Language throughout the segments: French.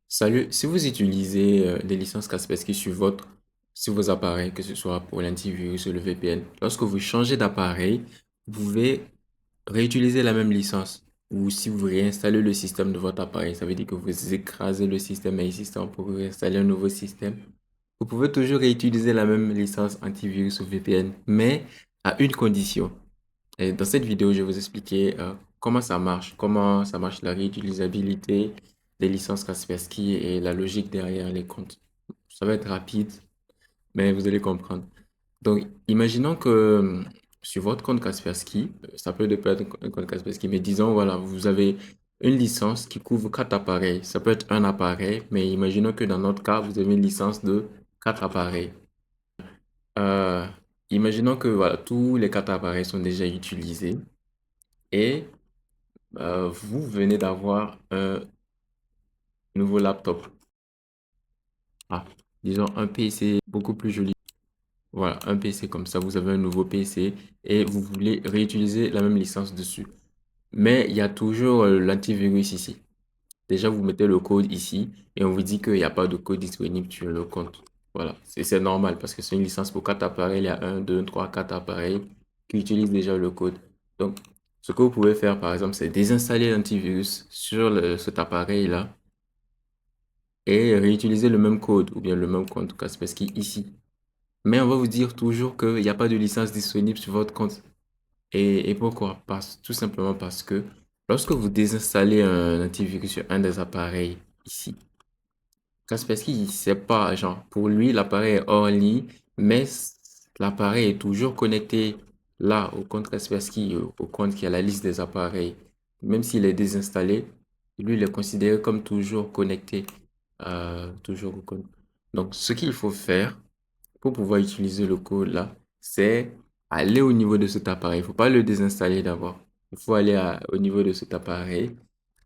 Salut, si vous utilisez les licences Kaspersky sur vos appareils, que ce soit pour l'antivirus ou le VPN, lorsque vous changez d'appareil, vous pouvez réutiliser la même licence. Ou si vous réinstallez le système de votre appareil, ça veut dire que vous écrasez le système existant pour réinstaller un nouveau système. Vous pouvez toujours réutiliser la même licence antivirus ou VPN, mais à une condition. Et dans cette vidéo, je vais vous expliquer comment ça marche la réutilisabilité des licences Kaspersky et la logique derrière les comptes. Ça va être rapide, mais vous allez comprendre. Donc, imaginons que sur votre compte Kaspersky, ça peut ne pas être un compte Kaspersky, mais disons, voilà, vous avez une licence qui couvre quatre appareils. Ça peut être un appareil, mais imaginons que dans notre cas, vous avez une licence de quatre appareils. Euh, Imaginons que voilà, tous les quatre appareils sont déjà utilisés et vous venez d'avoir un nouveau laptop. Ah, disons un PC beaucoup plus joli. Voilà, un PC comme ça, vous avez un nouveau PC et vous voulez réutiliser la même licence dessus. Mais il y a toujours l'antivirus ici. Déjà, vous mettez le code ici et on vous dit qu'il n'y a pas de code disponible sur le compte. Voilà, c'est normal parce que c'est une licence pour quatre appareils. Il y a un, deux, trois, quatre appareils qui utilisent déjà le code. Donc, ce que vous pouvez faire, par exemple, c'est désinstaller l'antivirus sur cet appareil-là et réutiliser le même code ou bien le même compte Kaspersky ici. Mais on va vous dire toujours qu'il n'y a pas de licence disponible sur votre compte. Et pourquoi? Tout simplement parce que lorsque vous désinstallez un antivirus sur un des appareils ici, Kaspersky, il sait pas, genre, pour lui, l'appareil est hors ligne, mais l'appareil est toujours connecté là au compte Kaspersky, au compte qui a la liste des appareils. Même s'il est désinstallé, lui, il est considéré comme toujours connecté, toujours au compte. Donc, ce qu'il faut faire pour pouvoir utiliser le code là, c'est aller au niveau de cet appareil. Il ne faut pas le désinstaller d'abord. Il faut aller au niveau de cet appareil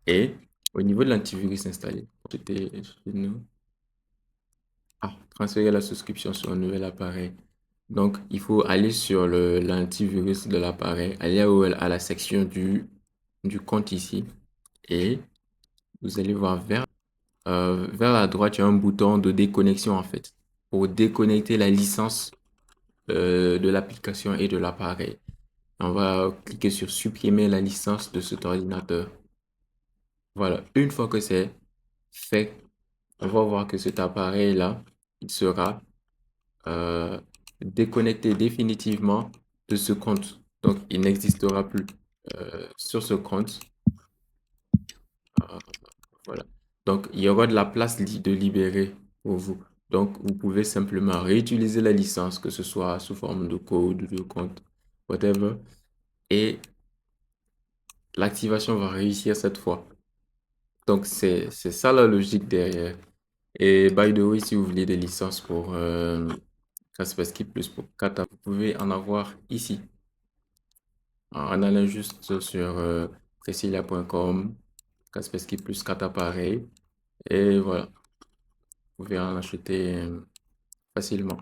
et au niveau de l'antivirus installé. C'était chez nous. Ah, transférer la souscription sur un nouvel appareil. Donc, il faut aller sur l'antivirus de l'appareil, aller à la section du compte ici et vous allez voir vers la droite, il y a un bouton de déconnexion en fait pour déconnecter la licence de l'application et de l'appareil. On va cliquer sur supprimer la licence de cet ordinateur. Voilà, une fois que c'est fait, on va voir que cet appareil-là, il sera euh, déconnecté définitivement de ce compte. Donc, il n'existera plus sur ce compte. Euh, voilà. Donc, il y aura de la place de libérer pour vous. Donc, vous pouvez simplement réutiliser la licence, que ce soit sous forme de code, de compte, whatever. Et l'activation va réussir cette fois. Donc, c'est ça la logique derrière. Et by the way, si vous voulez des licences pour Kaspersky Plus pour Kata, vous pouvez en avoir ici. En allant juste sur Precilia.com, Kaspersky Plus Kata pareil. Et voilà, vous pouvez en acheter facilement.